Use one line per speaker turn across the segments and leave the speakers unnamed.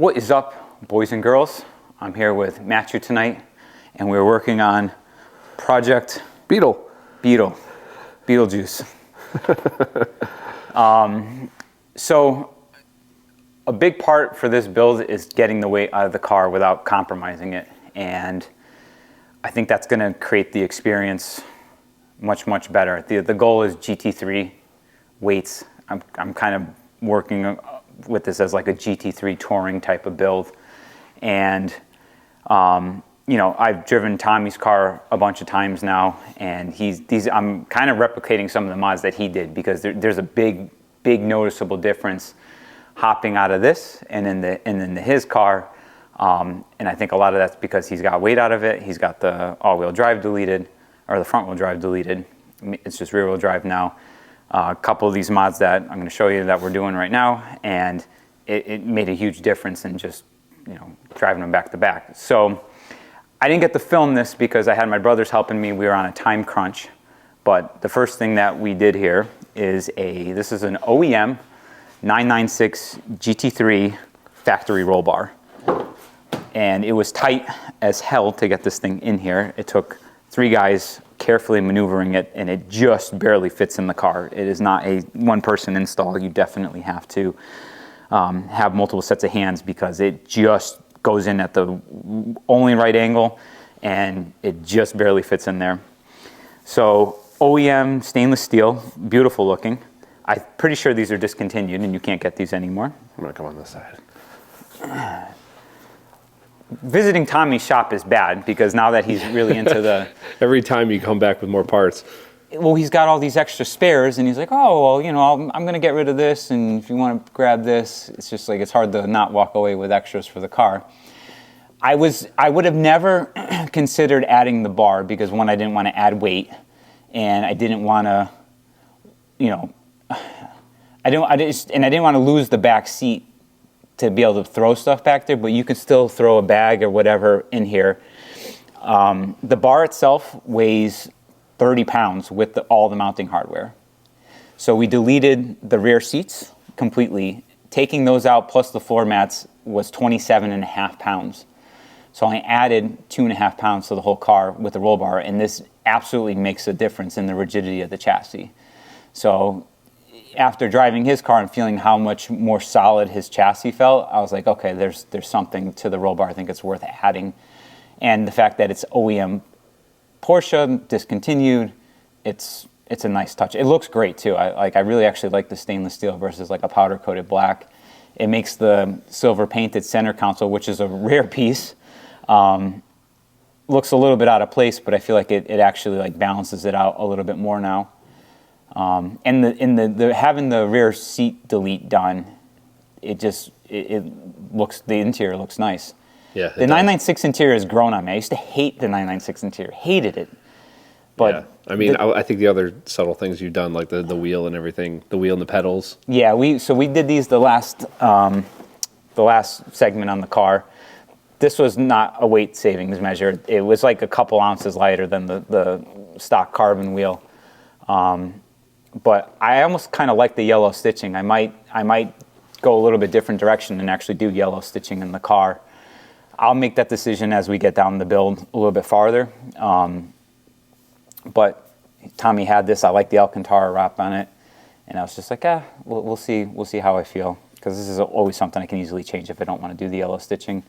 What is up, boys and girls? I'm here with Matthew tonight, and we're working on Project Beetle Juice. So a big part for this build is getting the weight out of the car without compromising it, and I think that's going to create the experience much better. The goal is GT3 weights. I'm kind of working with this as like a GT3 touring type of build, and you know, I've driven Tommy's car a bunch of times now, and I'm kind of replicating some of the mods that he did, because there's a big noticeable difference hopping out of this and into his car, and I think a lot of that's because he's got weight out of it. He's got the all-wheel drive deleted, or the front-wheel drive deleted. It's just rear-wheel drive now. A couple of these mods that I'm going to show you that we're doing right now, and it made a huge difference in just, you know, driving them back to back. So I didn't get to film this because I had my brothers helping me. We were on a time crunch, but the first thing that we did here is this is an OEM 996 GT3 factory roll bar, and it was tight as hell to get this thing in here. It took 3 guys carefully maneuvering it, and it just barely fits in the car. It is not a one-person install. You definitely have to have multiple sets of hands, because it just goes in at the only right angle, and it just barely fits in there. So OEM stainless steel, beautiful looking. I'm pretty sure these are discontinued and you can't get these anymore.
I'm gonna come on this side.
Visiting Tommy's shop is bad, because now that he's really into the...
Every time you come back with more parts.
Well, he's got all these extra spares, and he's like, oh, well, you know, I'm going to get rid of this, and if you want to grab this, it's just like, it's hard to not walk away with extras for the car. I would have never considered adding the bar, because one, I didn't want to add weight, and I didn't want to, you know, I didn't want to lose the back seat to be able to throw stuff back there, but you can still throw a bag or whatever in here. The bar itself weighs 30 pounds with all the mounting hardware. So we deleted the rear seats completely. Taking those out plus the floor mats was 27.5 pounds. So I added 2.5 pounds to the whole car with the roll bar, and this absolutely makes a difference in the rigidity of the chassis. So after driving his car and feeling how much more solid his chassis felt, I was like, okay, there's something to the roll bar. I think it's worth adding. And the fact that it's OEM Porsche, discontinued, it's a nice touch. It looks great too. I really actually like the stainless steel versus like a powder coated black. It makes the silver painted center console, which is a rare piece, looks a little bit out of place, but I feel like it actually like balances it out a little bit more now. And having the rear seat delete done, the interior looks nice.
Yeah,
the 996 interior has grown on me. I used to hate the 996 interior, hated it. But
yeah, I mean, I think the other subtle things you've done, like the wheel and everything, the wheel and the pedals.
Yeah, we did these the last segment on the car. This was not a weight savings measure. It was like a couple ounces lighter than the stock carbon wheel. But I almost kind of like the yellow stitching. I might go a little bit different direction and actually do yellow stitching in the car. I'll make that decision as we get down the build a little bit farther. But Tommy had this. I like the Alcantara wrap on it, and I was just like, we'll see how I feel, because this is always something I can easily change if I don't want to do the yellow stitching.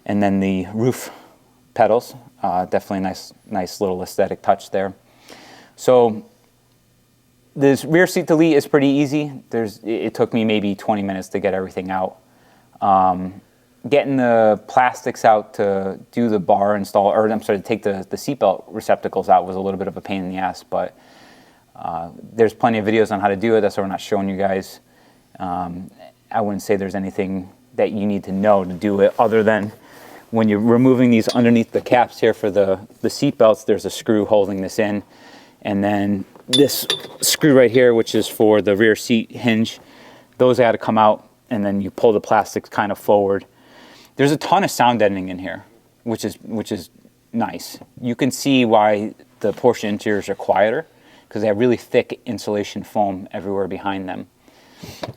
And then the roof pedals, definitely a nice little aesthetic touch there. So this rear seat delete is pretty easy. It took me maybe 20 minutes to get everything out. Getting the plastics out to do the bar install, or I'm sorry, to take the seatbelt receptacles out was a little bit of a pain in the ass, but there's plenty of videos on how to do it. That's why we're not showing you guys. I wouldn't say there's anything that you need to know to do it, other than when you're removing these underneath the caps here for the seatbelts, there's a screw holding this in, and then this screw right here, which is for the rear seat hinge, those got to come out, and then you pull the plastics kind of forward. There's a ton of sound deadening in here, which is nice. You can see why the Porsche interiors are quieter, because they have really thick insulation foam everywhere behind them.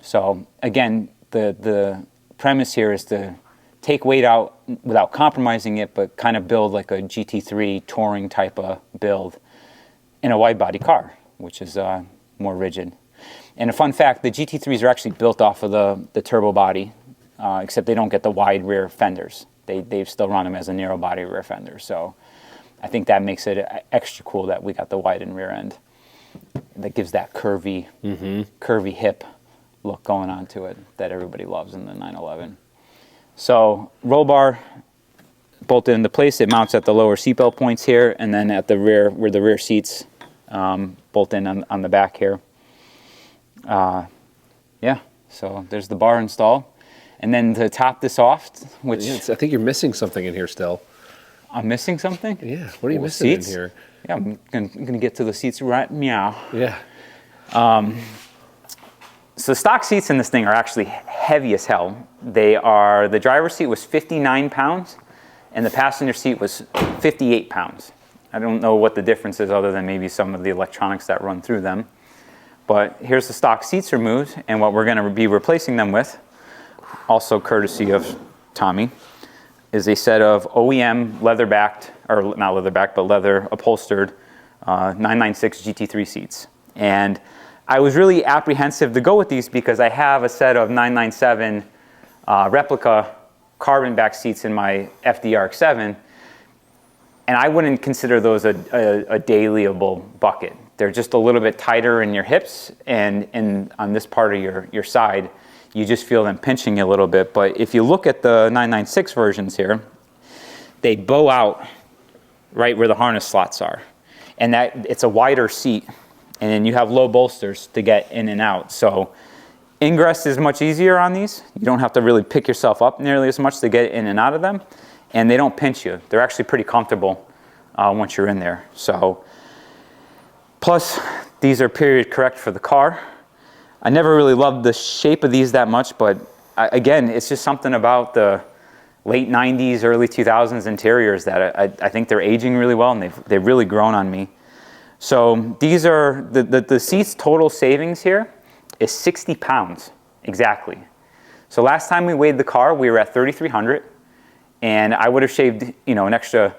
So again, the premise here is to take weight out without compromising it, but kind of build like a GT3 touring type of build in a wide body car, which is more rigid. And a fun fact, the GT3s are actually built off of the turbo body, except they don't get the wide rear fenders. They still run them as a narrow body rear fender. So I think that makes it extra cool that we got the widened rear end. That gives that curvy hip look going on to it that everybody loves in the 911. So roll bar bolted into place. It mounts at the lower seatbelt points here, and then at the rear, where the rear seats bolt in on the back here. Yeah, so there's the bar installed. And then to top this off, which...
Yeah, I think you're missing something in here still.
I'm missing something?
Yeah, what are you missing
seats?
in here?
Yeah, I'm gonna get to the seats right meow.
Yeah.
So stock seats in this thing are actually heavy as hell. The driver's seat was 59 pounds, and the passenger seat was 58 pounds. I don't know what the difference is other than maybe some of the electronics that run through them. But here's the stock seats removed, and what we're gonna be replacing them with, also courtesy of Tommy, is a set of OEM leather-backed, or not leather-backed, but leather upholstered 996 GT3 seats. And I was really apprehensive to go with these because I have a set of 997 replica carbon back seats in my FDRX7, and I wouldn't consider those a dailyable bucket. They're just a little bit tighter in your hips, and on this part of your side, you just feel them pinching a little bit. But if you look at the 996 versions here, they bow out right where the harness slots are. And that it's a wider seat, and then you have low bolsters to get in and out. So ingress is much easier on these. You don't have to really pick yourself up nearly as much to get in and out of them. And they don't pinch you. They're actually pretty comfortable once you're in there. So, plus, these are period correct for the car. I never really loved the shape of these that much, but again, it's just something about the late 90s, early 2000s interiors that I think they're aging really well, and they've really grown on me. So these are, the seats total savings here is 60 pounds, exactly. So last time we weighed the car, we were at 3,300, and I would have shaved, an extra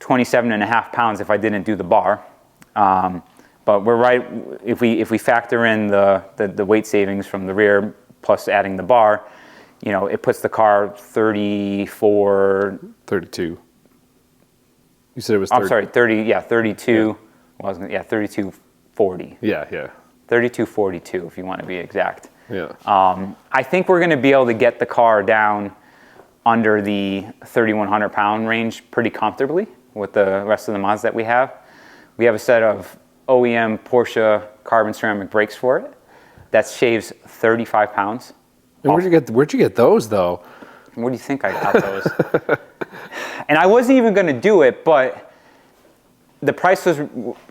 27.5 pounds if I didn't do the bar. But we're right, if we factor in the weight savings from the rear plus adding the bar, it puts the car 34...
32. You said it was
30. I'm sorry, 30, yeah, 32, yeah. 3240.
Yeah.
3242 if you want to be exact.
Yeah.
I think we're gonna be able to get the car down under the 3,100 pound range pretty comfortably with the rest of the mods that we have. We have a set of OEM Porsche carbon ceramic brakes for it. That shaves 35 pounds.
And where'd you get those though?
Where do you think I got those? And I wasn't even going to do it, but the price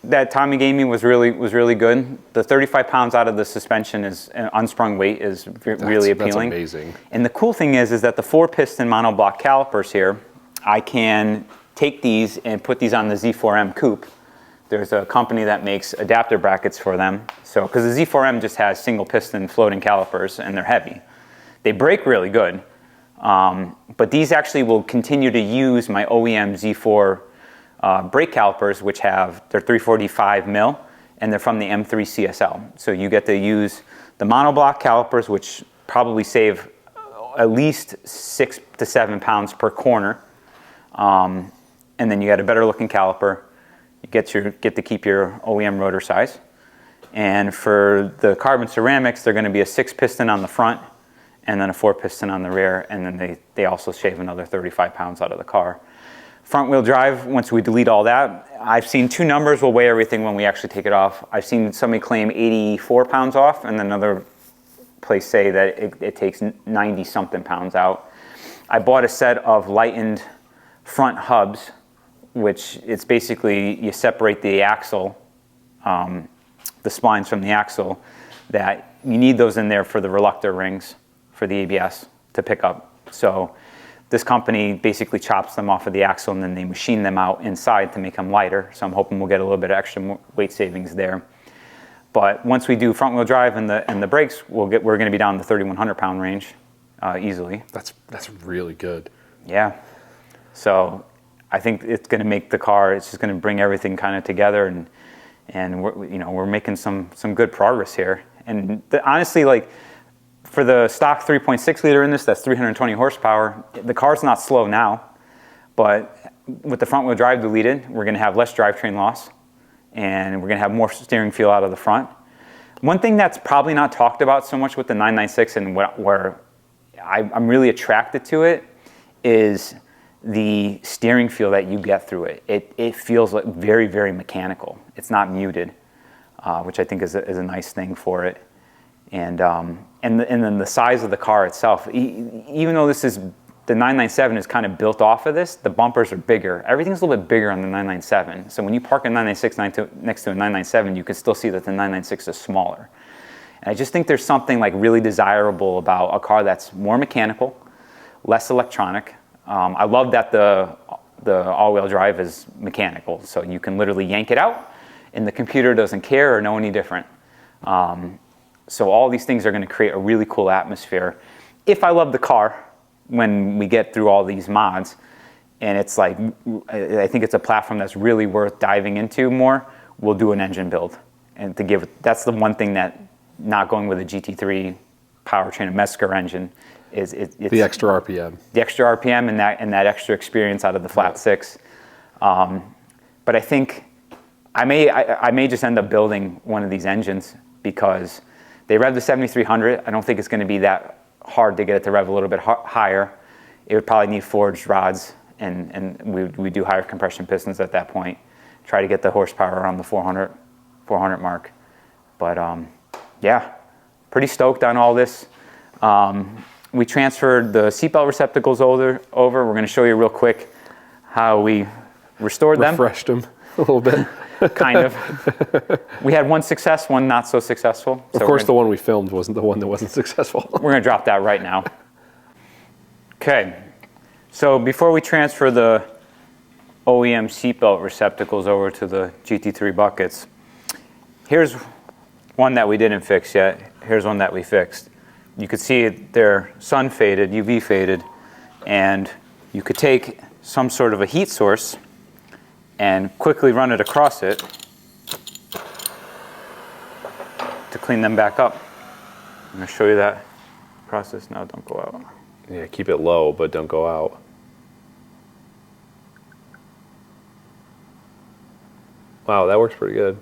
that Tommy gave me was really good. The 35 pounds out of the suspension is unsprung weight is really appealing.
That's amazing.
And the cool thing is that the 4-piston monoblock calipers here, I can take these and put these on the Z4M coupe. There's a company that makes adapter brackets for them. So, because the Z4M just has single piston floating calipers and they're heavy. They brake really good, but these actually will continue to use my OEM Z4 brake calipers, which they're 345 mil, and they're from the M3 CSL. So you get to use the monoblock calipers, which probably save at least 6 to 7 pounds per corner, and then you got a better looking caliper. You get to keep your OEM rotor size. And for the carbon ceramics, they're going to be a 6-piston on the front and then a 4-piston on the rear, and then they also shave another 35 pounds out of the car. Front wheel drive, once we delete all that, I've seen two numbers. We'll weigh everything when we actually take it off. I've seen somebody claim 84 pounds off, and then another place say that it takes 90 something pounds out. I bought a set of lightened front hubs, which it's basically you separate the axle, the splines from the axle, that you need those in there for the reluctor rings for the ABS to pick up. So this company basically chops them off of the axle and then they machine them out inside to make them lighter. So I'm hoping we'll get a little bit of extra weight savings there. But once we do front wheel drive and the brakes, we're going to be down in the 3,100 pound range. easily.
That's really good.
Yeah. So I think it's going to make the car, it's just going to bring everything kind of together, and we're making some good progress here. And honestly, like for the stock 3.6 liter in this, that's 320 horsepower. The car's not slow now, but with the front wheel drive deleted, we're going to have less drivetrain loss, and we're going to have more steering feel out of the front. One thing that's probably not talked about so much with the 996 and where I'm really attracted to it is the steering feel that you get through it. It feels like very, very mechanical. It's not muted, which I think is a nice thing for it. And then the size of the car itself, even though this is, the 997 is kind of built off of this, the bumpers are bigger. Everything's a little bit bigger on the 997. So when you park a 996 next to a 997, you can still see that the 996 is smaller. And I just think there's something like really desirable about a car that's more mechanical, less electronic. I love that the all-wheel drive is mechanical, so you can literally yank it out, and the computer doesn't care or know any different. So all these things are going to create a really cool atmosphere. If I love the car, when we get through all these mods, and it's like, I think it's a platform that's really worth diving into more, we'll do an engine build. And that's the one thing that not going with a GT3 powertrain, a Mesker engine, it's
the extra RPM.
The extra RPM and that extra experience out of the flat six. But I think I may just end up building one of these engines because they rev the 7300. I don't think it's going to be that hard to get it to rev a little bit higher. It would probably need forged rods, and we do higher compression pistons at that point. Try to get the horsepower around the 400 mark. But yeah, pretty stoked on all this. We transferred the seatbelt receptacles over. We're going to show you real quick how we restored them.
Refreshed them a little bit.
Kind of. We had one success, one not so successful.
Of course, the one we filmed wasn't the one that wasn't successful.
We're going to drop that right now. Okay. So before we transfer the OEM seatbelt receptacles over to the GT3 buckets, here's one that we didn't fix yet. Here's one that we fixed. You could see they're sun faded, UV faded, and you could take some sort of a heat source and quickly run it across it to clean them back up. I'm going to show you that process now. Don't go out.
Yeah, keep it low, but don't go out. Wow, that works pretty good.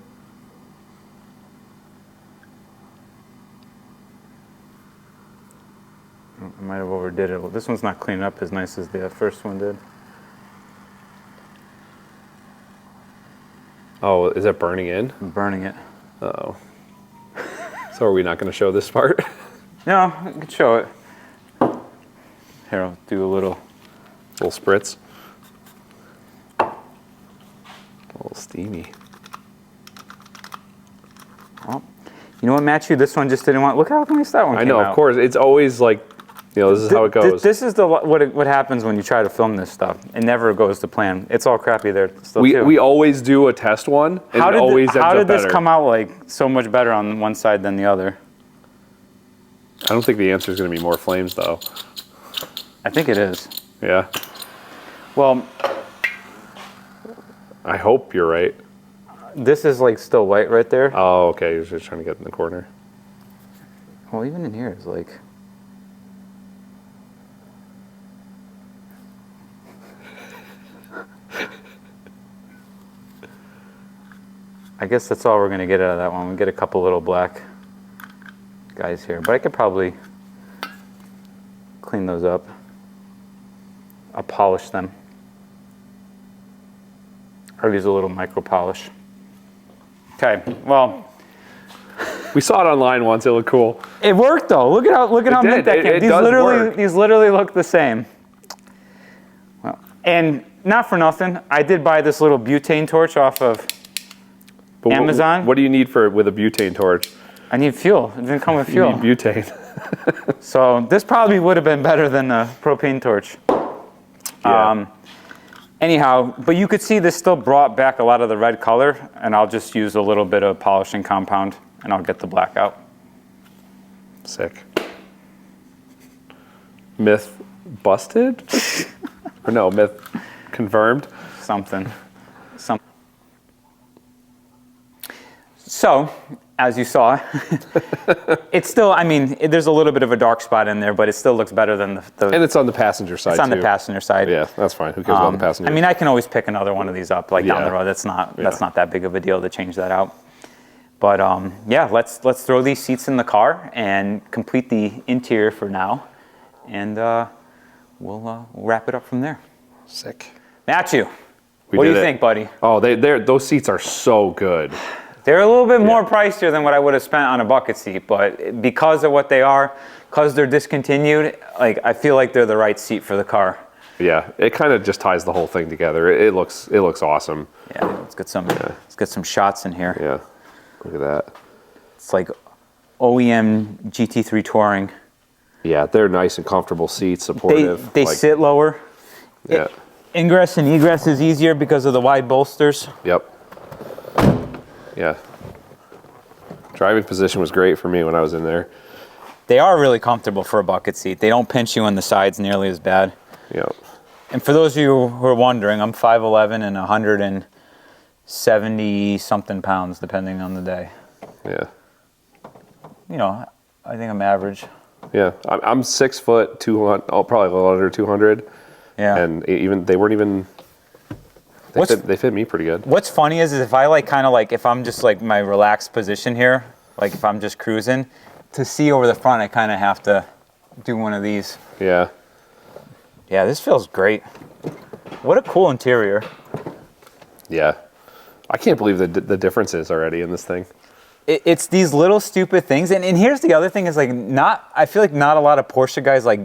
I might have overdid it. Well, this one's not cleaning up as nice as the first one did.
Oh, is it burning in?
I'm burning it.
Uh-oh. So are we not going to show this part?
No, I can show it. Here, I'll do a little
spritz. A little steamy.
Oh, you know what, Matthew? This one just didn't want. Look how nice that one came
I know,
out.
of course. It's always like, this is how it goes.
This is what happens when you try to film this stuff. It never goes to plan. It's all crappy there still too.
We always do a test one, and it always ends up better.
How did this come out like so much better on one side than the other?
I don't think the answer is going to be more flames, though.
I think it is.
Yeah.
Well,
I hope you're right.
This is like still white right there.
Oh, okay. You're just trying to get in the corner.
Well, even in here it's like. I guess that's all we're going to get out of that one. We get a couple little black guys here, but I could probably clean those up. I'll polish them. Or use a little micro polish. Okay, well.
We saw it online once. It looked cool.
It worked though. Look at how mint that came. These literally look the same. Well, and not for nothing, I did buy this little butane torch off of Amazon.
What do you need with a butane torch?
I need fuel. It didn't come with fuel.
You need butane.
So this probably would have been better than a propane torch.
Yeah.
Anyhow, but you could see this still brought back a lot of the red color, and I'll just use a little bit of polishing compound, and I'll get the black out.
Sick. Myth busted? Or no, myth confirmed?
Something. So, as you saw, it's still, I mean, there's a little bit of a dark spot in there, but it still looks better than the
And it's on the passenger side,
it's on
too.
the passenger side.
Yeah, that's fine. Who cares about the passenger?
I mean, I can always pick another one of these up, like down
Yeah.
the road. That's not that big of a deal to change that out. But yeah, let's throw these seats in the car and complete the interior for now, and we'll wrap it up from there.
Sick.
Matthew, what do you think, buddy?
Oh, those seats are so good.
They're a little bit more pricier than what I would have spent on a bucket seat, but because of what they are, because they're discontinued, like I feel like they're the right seat for the car.
Yeah, it kind of just ties the whole thing together. It looks awesome.
Yeah, let's get some shots in here.
Yeah, look at that.
It's like OEM GT3 Touring.
Yeah, they're nice and comfortable seats, supportive.
They sit lower.
Yeah.
Ingress and egress is easier because of the wide bolsters.
Yep. Yeah. Driving position was great for me when I was in there.
They are really comfortable for a bucket seat. They don't pinch you on the sides nearly as bad.
Yep.
And for those of you who are wondering, I'm 5'11" and 170 something pounds depending on the day.
Yeah.
You know, I think I'm average.
Yeah. I'm 6 foot, 200, probably a little under 200.
Yeah.
And they weren't even, they fit me pretty good.
What's funny is if I if I'm just like my relaxed position here, like if I'm just cruising, to see over the front, I kind of have to do one of these.
Yeah.
Yeah, this feels great. What a cool interior.
Yeah. I can't believe the differences already in this thing.
It's these little stupid things. And here's the other thing is like I feel like not a lot of Porsche guys like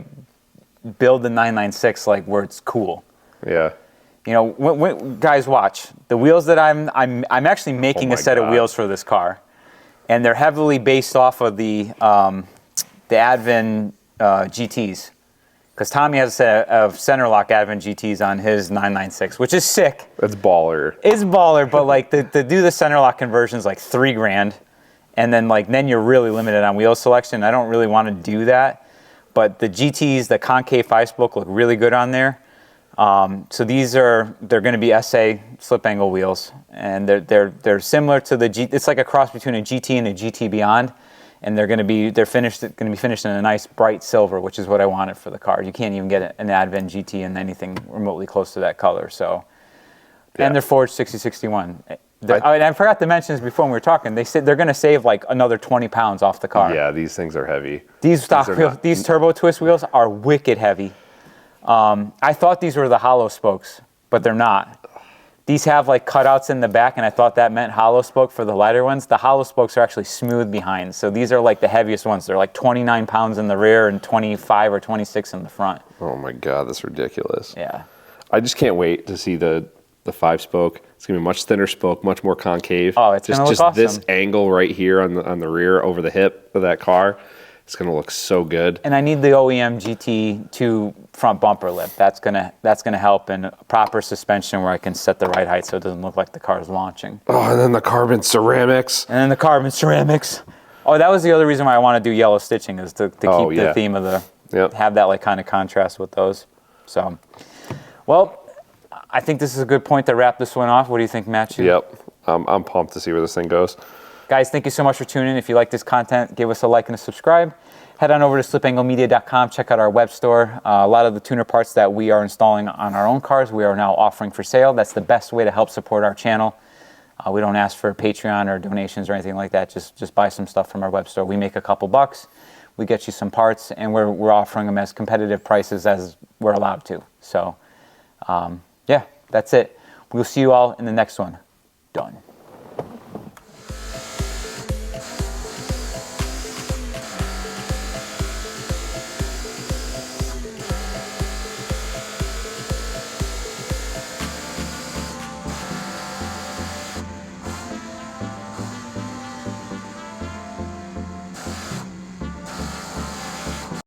build the 996 like where it's cool.
Yeah.
You know, when guys watch the wheels that I'm actually making a set of wheels for this car, and they're heavily based off of the Advent GTs, because Tommy has a set of center lock Advent GTs on his 996, which is sick.
That's baller.
It's baller, but like to do the center lock conversion is like $3,000, and then you're really limited on wheel selection. I don't really want to do that, but the GTs, the concave 5-spoke, look really good on there. So they're going to be SA slip angle wheels, and they're similar to the G. It's like a cross between a GT and a GT Beyond, and they're going to be finished in a nice bright silver, which is what I wanted for the car. You can't even get an Advent GT in anything remotely close to that color. So, and they're forged 6061. I forgot to mention this before when we were talking. They said they're going to save like another 20 pounds off the car.
Yeah, these things are heavy.
These turbo twist wheels are wicked heavy. I thought these were the hollow spokes, but they're not. These have like cutouts in the back, and I thought that meant hollow spoke for the lighter ones. The hollow spokes are actually smooth behind, so these are like the heaviest ones. They're like 29 pounds in the rear and 25 or 26 in the front.
Oh my God, that's ridiculous.
Yeah.
I just can't wait to see the 5-spoke. It's gonna be a much thinner spoke, much more concave.
Oh, it's gonna look
just
awesome.
This angle right here on the rear over the hip of that car. It's gonna look so good.
And I need the OEM GT2 front bumper lip. That's gonna help in proper suspension where I can set the right height so it doesn't look like the car's launching.
Oh, and then the carbon ceramics.
And then the carbon ceramics. Oh, that was the other reason why I want to do yellow stitching is to keep the theme of have that like kind of contrast with those. So, well, I think this is a good point to wrap this one off. What do you think, Matthew?
Yep, I'm pumped to see where this thing goes.
Guys, thank you so much for tuning in. If you like this content, give us a like and a subscribe. Head on over to slipanglemedia.com. Check out our web store. A lot of the tuner parts that we are installing on our own cars, we are now offering for sale. That's the best way to help support our channel. We don't ask for Patreon or donations or anything like that. Just buy some stuff from our web store. We make a couple bucks. We get you some parts, and we're offering them as competitive prices as we're allowed to. So, yeah, that's it. We'll see you all in the next one. Done.